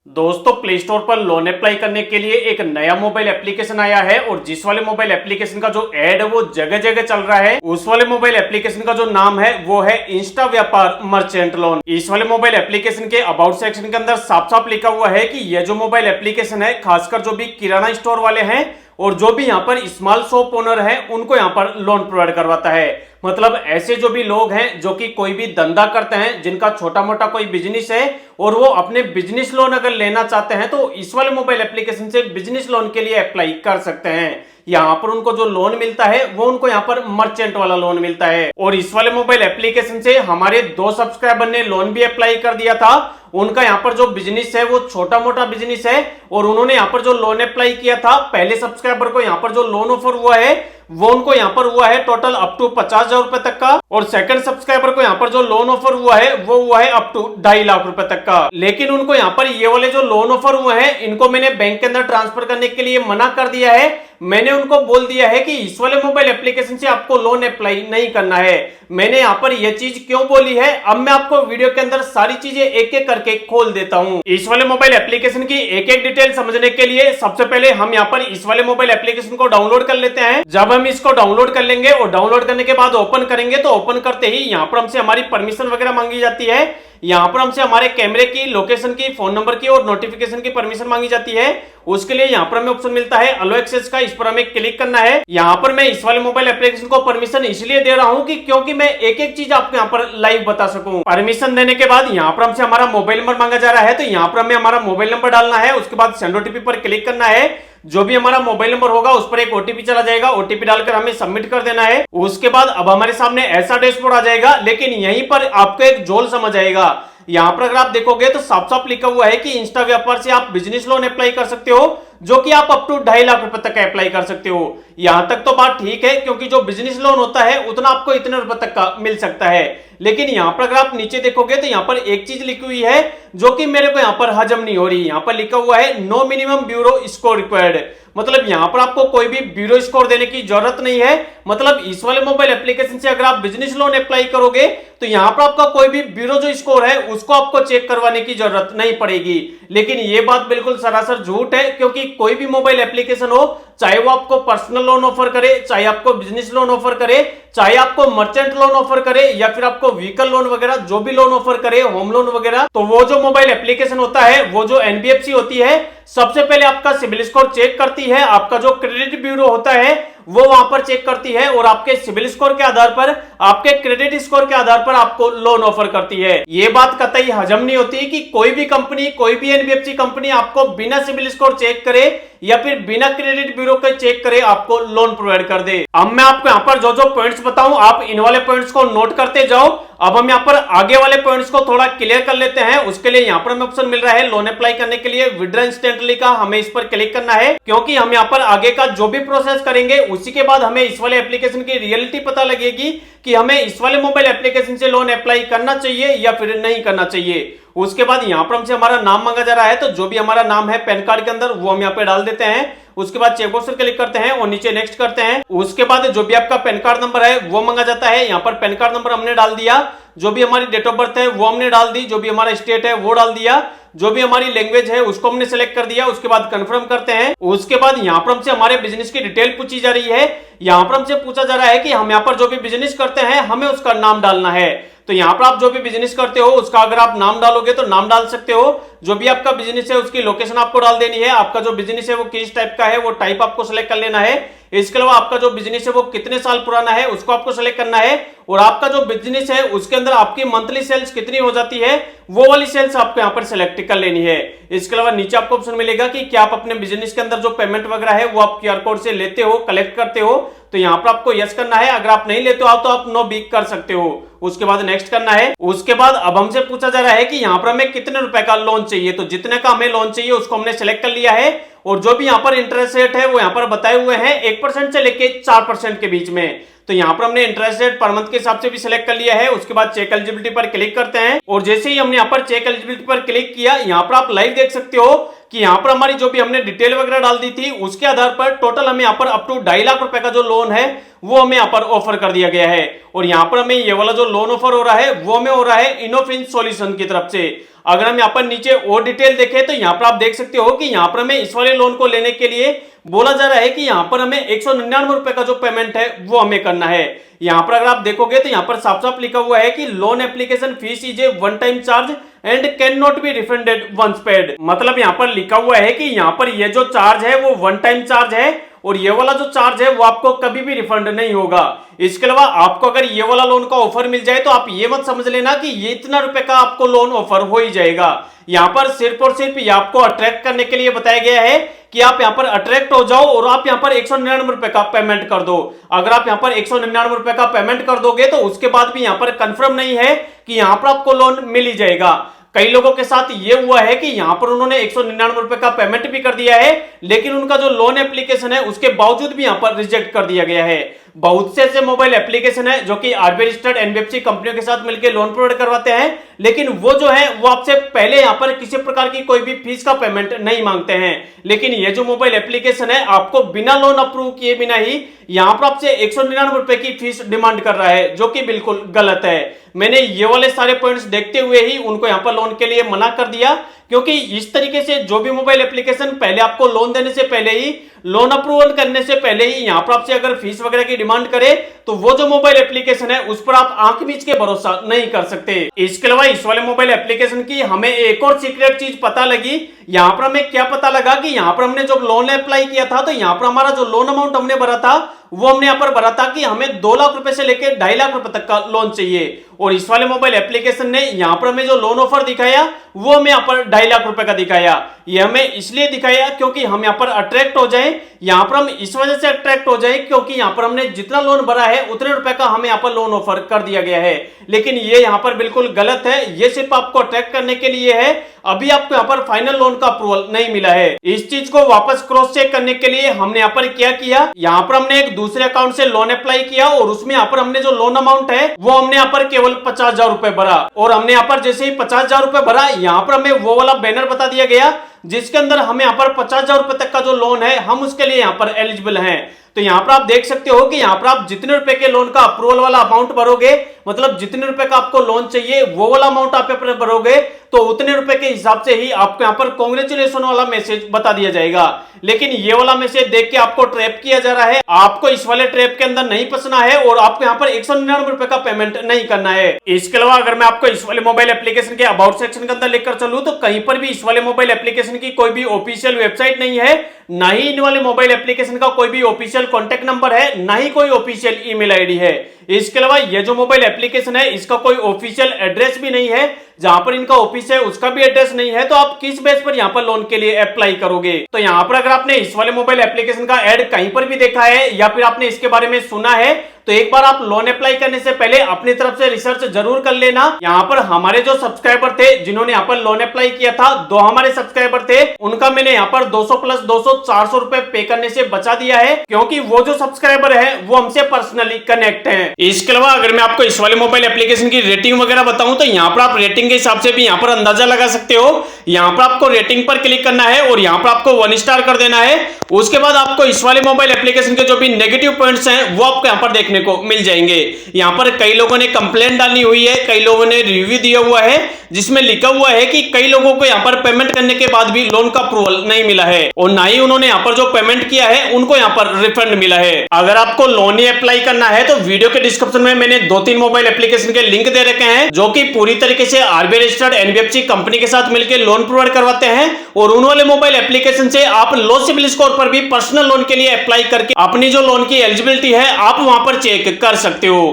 दोस्तों play store पर loan apply करने के लिए एक नया मोबाइल एप्लीकेशन आया है और जिस वाले मोबाइल एप्लीकेशन का जो एड है वो जगह जगह चल रहा है, उस वाले मोबाइल एप्लीकेशन का जो नाम है वो है इंस्टा व्यापार मर्चेंट लोन। इस वाले मोबाइल एप्लीकेशन के अबाउट सेक्शन के अंदर साफ साफ लिखा हुआ है कि यह जो मोबाइल एप्लीकेशन है खासकर जो भी किराना स्टोर वाले हैं और जो भी यहाँ पर स्मॉल शॉप ओनर है उनको यहाँ पर लोन प्रोवाइड करवाता है। मतलब ऐसे जो भी लोग हैं जो कि कोई भी धंधा करते हैं, जिनका छोटा मोटा कोई बिजनेस है और वो अपने बिजनेस लोन अगर लेना चाहते हैं तो इस वाले मोबाइल एप्लीकेशन से बिजनेस लोन के लिए अप्लाई कर सकते हैं। यहाँ पर उनको जो लोन मिलता है वो उनको यहाँ पर मर्चेंट वाला लोन मिलता है। और इस वाले मोबाइल एप्लीकेशन से हमारे 2 सब्सक्राइबर ने लोन भी अप्लाई कर दिया था। उनका यहाँ पर जो बिजनेस है वो छोटा मोटा बिजनेस है और उन्होंने यहाँ पर जो लोन अप्लाई किया था, पहले सब्सक्राइबर को यहाँ पर जो लोन ऑफर हुआ है वो उनको यहाँ पर हुआ है टोटल अप टू 50,000 रुपए तक का, और सेकंड सब्सक्राइबर को यहाँ पर जो लोन ऑफर हुआ है वो हुआ है अप टू 2.5 लाख रुपए तक का। लेकिन उनको यहाँ पर ये वाले जो लोन ऑफर हुए हैं इनको मैंने बैंक के अंदर ट्रांसफर करने के लिए मना कर दिया है। मैंने उनको बोल दिया है कि इस वाले मोबाइल एप्लीकेशन से आपको लोन अप्लाई नहीं करना है। मैंने यहाँ पर यह चीज क्यों बोली है अब मैं आपको वीडियो के अंदर सारी चीजें एक एक करके खोल देता हूँ। इस वाले मोबाइल एप्लीकेशन की एक एक डिटेल समझने के लिए सबसे पहले हम यहाँ पर इस वाले मोबाइल एप्लीकेशन को डाउनलोड कर लेते हैं। जब हम इसको डाउनलोड कर लेंगे और डाउनलोड करने के बाद ओपन करेंगे तो ओपन करते ही यहाँ पर हमसे हमारी परमिशन वगैरह मांगी जाती है। यहाँ पर हमसे हमारे कैमरे की, लोकेशन की, फोन नंबर की और नोटिफिकेशन की परमिशन मांगी जाती है। उसके लिए यहाँ पर हमें ऑप्शन मिलता है अलो एक्सेस का, इस पर हमें क्लिक करना है। यहाँ पर मैं इस वाले मोबाइल एप्लीकेशन को परमिशन इसलिए दे रहा हूँ कि क्योंकि मैं एक एक चीज आपको यहाँ पर लाइव बता सकूं। परमिशन देने के बाद यहाँ पर हमसे हमारा मोबाइल नंबर मांगा जा रहा है, तो यहाँ पर हमें हमारा मोबाइल नंबर डालना है। उसके बाद सेंड ओटीपी पर क्लिक करना है। जो भी हमारा मोबाइल नंबर होगा उस पर एक ओटीपी चला जाएगा, ओटीपी डालकर हमें सबमिट कर देना है। उसके बाद अब हमारे सामने ऐसा डैशबोर्ड आ जाएगा, लेकिन यहीं पर आपको एक जोल समझ आएगा। यहाँ पर अगर आप देखोगे तो साफ साफ लिखा हुआ है कि इंस्टा व्यापार से आप बिजनेस लोन अप्लाई कर सकते हो, जो कि आप अप टू 2.5 लाख रुपए तक अप्लाई कर सकते हो। यहां तक तो बात ठीक है, क्योंकि जो बिजनेस लोन होता है उतना आपको इतने रुपए तक का मिल सकता है। लेकिन यहां पर अगर आप नीचे देखोगे तो यहां पर एक चीज लिखी हुई है जो कि मेरे को यहां पर हजम नहीं हो रही। यहां पर लिखा हुआ है no minimum bureau score required. मतलब यहां पर आपको कोई भी ब्यूरो स्कोर देने की जरूरत नहीं है। मतलब इस वाले मोबाइल एप्लीकेशन से अगर आप बिजनेस लोन अप्लाई करोगे तो यहां पर आपका कोई भी ब्यूरो जो स्कोर है उसको आपको चेक करवाने की जरूरत नहीं पड़ेगी। लेकिन यह बात बिल्कुल सरासर झूठ है, क्योंकि कोई भी मोबाइल एप्लीकेशन हो, चाहे वो आपको पर्सनल लोन ऑफर करे, चाहे आपको बिजनेस लोन ऑफर करे, चाहे आपको मर्चेंट लोन ऑफर करे या फिर आपको व्हीकल लोन वगैरह जो भी लोन ऑफर करे, होम लोन वगैरह, तो वो जो मोबाइल एप्लीकेशन होता है, वो जो एनबीएफसी होती है, सबसे पहले आपका सिबिल स्कोर चेक करती है। आपका जो क्रेडिट ब्यूरो होता है वो वहां पर चेक करती है और आपके सिबिल स्कोर के आधार पर, आपके क्रेडिट स्कोर के आधार पर आपको लोन ऑफर करती है। ये बात कतई हजम नहीं होती कि कोई भी कंपनी, कोई भी एनबीएफसी कंपनी आपको बिना सिबिल स्कोर चेक करे या फिर बिना क्रेडिट ब्यूरो के चेक करे आपको लोन प्रोवाइड कर दे। अब मैं आपको यहाँ पर जो जो पॉइंट्स बताऊं आप इन वाले पॉइंट्स को नोट करते जाओ। अब हम यहाँ पर आगे वाले पॉइंट्स को थोड़ा क्लियर कर लेते हैं। उसके लिए यहाँ पर हमें ऑप्शन मिल रहा है लोन अप्लाई करने के लिए विड्रॉ इंस्टेंटली का, हमें इस पर क्लिक करना है, क्योंकि हम यहाँ पर आगे का जो भी प्रोसेस करेंगे उसी के बाद हमें इस वाले एप्लीकेशन की रियलिटी पता लगेगी कि हमें इस वाले मोबाइल एप्लीकेशन से लोन अप्लाई करना चाहिए या फिर नहीं करना चाहिए। उसके बाद यहाँ पर हमसे हमारा नाम मांगा जा रहा है, तो जो भी हमारा नाम है पैन कार्ड के अंदर वो हम यहाँ पे डाल देते हैं। उसके बाद चेकबॉक्स पर क्लिक करते हैं और नीचे नेक्स्ट करते हैं। उसके बाद जो भी आपका पैन कार्ड नंबर है वो मांगा जाता है। यहाँ पर पैन कार्ड नंबर हमने डाल दिया, जो भी हमारी डेट ऑफ बर्थ है वो हमने डाल दी, जो भी हमारा स्टेट है वो डाल दिया, जो भी हमारी लैंग्वेज है उसको हमने सेलेक्ट कर दिया। उसके बाद कंफर्म करते हैं। उसके बाद यहाँ पर हमसे हमारे बिजनेस की डिटेल पूछी जा रही है। यहाँ पर हमसे पूछा जा रहा है कि हम यहाँ पर जो भी बिजनेस करते हैं हमें उसका नाम डालना है। तो यहाँ पर आप जो भी बिजनेस करते हो उसका अगर आप नाम डालोगे तो नाम डाल सकते हो। जो भी आपका बिजनेस है उसकी लोकेशन आपको डाल देनी है। आपका जो बिजनेस है वो किस टाइप का है वो टाइप आपको सेलेक्ट कर लेना है। इसके अलावा आपका जो बिजनेस है वो कितने साल पुराना है उसको आपको सेलेक्ट करना है, और आपका जो बिजनेस है उसके अंदर आपकी मंथली सेल्स कितनी हो जाती है वो वाली सेल्स आपको यहाँ पर सेलेक्ट कर लेनी है। इसके अलावा नीचे आपको ऑप्शन मिलेगा कि क्या आप अपने बिजनेस के अंदर जो पेमेंट वगैरह है वो आप क्यूआर कोड से लेते हो, कलेक्ट करते हो, तो यहाँ पर आपको यस करना है। अगर आप नहीं लेते हो तो आप नो भी कर सकते हो। उसके बाद नेक्स्ट करना है। उसके बाद अब हमसे पूछा जा रहा है कि यहाँ पर हमें कितने रुपए का लोन चाहिए, तो जितने का हमें लोन चाहिए उसको हमने सेलेक्ट कर लिया है। और जो भी यहाँ पर इंटरेस्ट रेट है वो यहाँ पर बताए हुए हैं 1% से लेके 4% के बीच में। तो यहाँ पर हमने इंटरेस्ट रेट पर मंथ के हिसाब से भी सिलेक्ट कर लिया है। उसके बाद चेक एलिजिबिलिटी पर क्लिक करते हैं और जैसे ही हमने यहाँ पर चेक एलिजिबिलिटी पर क्लिक किया, यहाँ पर आप लाइव देख सकते हो कि यहाँ पर हमारी जो भी हमने डिटेल वगैरह डाल दी थी उसके आधार पर टोटल हमें यहाँ पर अप टू 2.5 लाख रुपए का जो लोन है वो हमें यहाँ पर ऑफर कर दिया गया है। और यहाँ पर हमें ये वाला जो लोन ऑफर हो रहा है वो हमें हो रहा है इनोफिन सॉल्यूशन की तरफ से। अगर हम यहाँ पर नीचे और डिटेल देखें तो यहाँ पर आप देख सकते हो कि यहाँ पर हमें इस वाले लोन को लेने के लिए बोला जा रहा है कि यहाँ पर हमें 199 रुपए का जो पेमेंट है वो हमें करना है। यहाँ पर अगर आप देखोगे तो यहाँ पर साफ साफ लिखा हुआ है कि loan application fee is a one time charge and can not be refunded once paid. मतलब यहाँ पर लिखा हुआ है कि यहाँ पर ये जो चार्ज है वो वन टाइम चार्ज है और ये वाला जो चार्ज है वो आपको कभी भी रिफंड नहीं होगा। इसके अलावा आपको अगर ये वाला लोन का ऑफर मिल जाए तो आप ये मत समझ लेना कि ये इतना रुपए का आपको लोन ऑफर हो ही जाएगा। यहाँ पर सिर्फ और सिर्फ ये आपको अट्रैक्ट करने के लिए बताया गया है कि आप यहाँ पर अट्रैक्ट हो जाओ और आप यहाँ पर 199 रुपए का पेमेंट कर दो। अगर आप यहाँ पर 199 रुपए का पेमेंट कर दोगे तो उसके बाद भी यहाँ पर कंफर्म नहीं है कि यहाँ पर आपको लोन मिल ही जाएगा। कई लोगों के साथ ये हुआ है कि यहां पर उन्होंने 199 रुपए का पेमेंट भी कर दिया है लेकिन उनका जो लोन एप्लीकेशन है उसके बावजूद भी यहां पर रिजेक्ट कर दिया गया है। बहुत से ऐसे मोबाइल एप्लीकेशन है जो कि आरबीआई रजिस्टर्ड एनबीएफसी कंपनियों के साथ मिलकर लोन प्रोवाइड करवाते हैं लेकिन वो जो है वो आपसे पहले यहां पर किसी प्रकार की कोई भी फीस का पेमेंट नहीं मांगते हैं। लेकिन ये जो मोबाइल एप्लीकेशन है आपको बिना लोन अप्रूव किए बिना ही यहां पर आपसे 199 रुपए की फीस डिमांड कर रहा है जो कि बिल्कुल गलत है। मैंने ये वाले सारे पॉइंट्स देखते हुए ही उनको यहां पर लोन के लिए मना कर दिया क्योंकि इस तरीके से जो भी मोबाइल एप्लीकेशन पहले आपको लोन देने से पहले ही लोन अप्रूवल करने से पहले ही यहां पर आपसे अगर फीस वगैरह की डिमांड करे तो वो जो मोबाइल एप्लीकेशन है उस पर आप आंख मीच के भरोसा नहीं कर सकते। इसके अलावा इस वाले मोबाइल एप्लीकेशन की हमें एक और सीक्रेट चीज पता लगी। यहां पर हमें क्या पता लगा कि यहां पर हमने जब लोन अप्लाई किया था तो यहां पर हमारा जो लोन अमाउंट हमने भरा था वो हमने यहां पर भरा था कि हमें 2 लाख रुपए से लेकर 2.5 लाख रुपए तक का लोन चाहिए और इस वाले मोबाइल एप्लीकेशन ने यहां पर हमें जो लोन ऑफर दिखाया वो हमें यहां पर 2.5 लाख रुपए का दिखाया। ये हमें इसलिए दिखाया क्योंकि हम यहां पर अट्रैक्ट हो जाएं। यहां पर हम इस वजह से अट्रैक्ट हो जाएं क्योंकि यहां पर हमने जितना लोन भरा है उतने रुपए का हमें यहां पर लोन ऑफर कर दिया गया है। लेकिन ये यहां पर बिल्कुल गलत है। ये सिर्फ आपको अट्रैक्ट करने के लिए है। अभी आपको यहां पर फाइनल लोन का अप्रूवल नहीं मिला है। इस चीज को वापस क्रॉस चेक करने के लिए हमने यहां पर क्या किया, यहां पर हमने एक दूसरे अकाउंट से लोन अप्लाई किया और उसमें यहां पर हमने जो लोन अमाउंट है वो हमने यहां पर केवल 50,000 रुपए भरा और हमने यहां पर जैसे ही 50,000 रुपए भरा यहां पर हमें वो वाला बैनर बता दिया गया जिसके अंदर हमें यहां पर 50,000 रुपए तक का जो लोन है हम उसके लिए यहां पर एलिजिबल हैं। तो यहां पर आप देख सकते हो कि यहां पर आप जितने रुपए के लोन का अप्रूवल वाला अमाउंट भरोगे मतलब जितने रुपए का आपको लोन चाहिए वो वाला अमाउंट आप भरोगे तो उतने रुपए के हिसाब से ही आपको यहां पर कांग्रेचुलेशन वाला मैसेज बता दिया जाएगा। लेकिन ये वाला मैसेज देख के आपको ट्रैप किया जा रहा है। आपको इस वाले ट्रैप के अंदर नहीं फंसना है और आपको यहां पर 199 रुपए का पेमेंट नहीं करना है। इसके अलावा अगर मैं आपको इस वाले मोबाइल एप्लीकेशन के अबाउट सेक्शन के अंदर लेकर चलूं तो कहीं पर भी इस वाले मोबाइल एप्लीकेशन की कोई भी ऑफिशियल वेबसाइट नहीं है, ना ही इन वाले मोबाइल एप्लीकेशन का कोई भी ऑफिशियल कॉन्टैक्ट नंबर है, ना ही कोई ऑफिशियल ईमेल आईडी है। इसके अलावा ये जो मोबाइल एप्लीकेशन है इसका कोई ऑफिशियल एड्रेस भी नहीं है, जहां पर इनका ऑफिस है उसका भी एड्रेस नहीं है। तो आप किस बेस पर यहां पर लोन के लिए अप्लाई करोगे? तो यहां पर अगर आपने इस वाले मोबाइल एप्लीकेशन का एड कहीं पर भी देखा है या फिर आपने इसके बारे में सुना है तो एक बार आप लोन अप्लाई करने से पहले अपनी तरफ से रिसर्च जरूर कर लेना। यहाँ पर हमारे जो सब्सक्राइबर थे जिन्होंने यहाँ पर लोन अप्लाई किया था, 2 हमारे सब्सक्राइबर थे, उनका मैंने यहाँ पर 200 प्लस 200 400 रुपए पे करने से बचा दिया है क्योंकि वो जो सब्सक्राइबर है वो हमसे पर्सनली कनेक्ट हैं। इसके अलावा अगर मैं आपको इस वाले मोबाइल एप्लीकेशन की रेटिंग वगैरह बताऊं तो यहाँ पर आप रेटिंग के हिसाब से भी यहाँ पर अंदाजा लगा सकते हो। यहाँ पर आपको रेटिंग पर क्लिक करना है और यहाँ पर आपको 1 स्टार कर देना है। उसके बाद आपको इस वाले मोबाइल एप्लीकेशन के जो भी नेगेटिव पॉइंट्स हैं वो आपको यहाँ पर देखने को मिल जाएंगे। यहाँ पर कई लोगों ने कंप्लेंट डाली हुई है, कई लोगों ने रिव्यू दिया हुआ है जिसमें लिखा हुआ है कि कई लोगों को यहाँ पर पेमेंट करने के बाद भी लोन का अप्रूवल नहीं मिला है और ना ही उन्होंने यहाँ पर जो पेमेंट किया है उनको यहाँ पर रिफंड मिला है। अगर आपको लोन ही अप्लाई करना है तो वीडियो के डिस्क्रिप्शन में मैंने 2-3 मोबाइल एप्लीकेशन के लिंक दे रखे हैं जो कि पूरी तरीके से आरबीआई रजिस्टर्ड एनबीएफसी कंपनी के साथ मिलकर लोन प्रोवाइड करवाते हैं और उन वाले मोबाइल एप्लीकेशन से आप लो सिबिल स्कोर पर भी पर्सनल लोन के लिए अप्लाई करके अपनी जो लोन की एलिजिबिलिटी है आप वहां पर चेक कर सकते हो।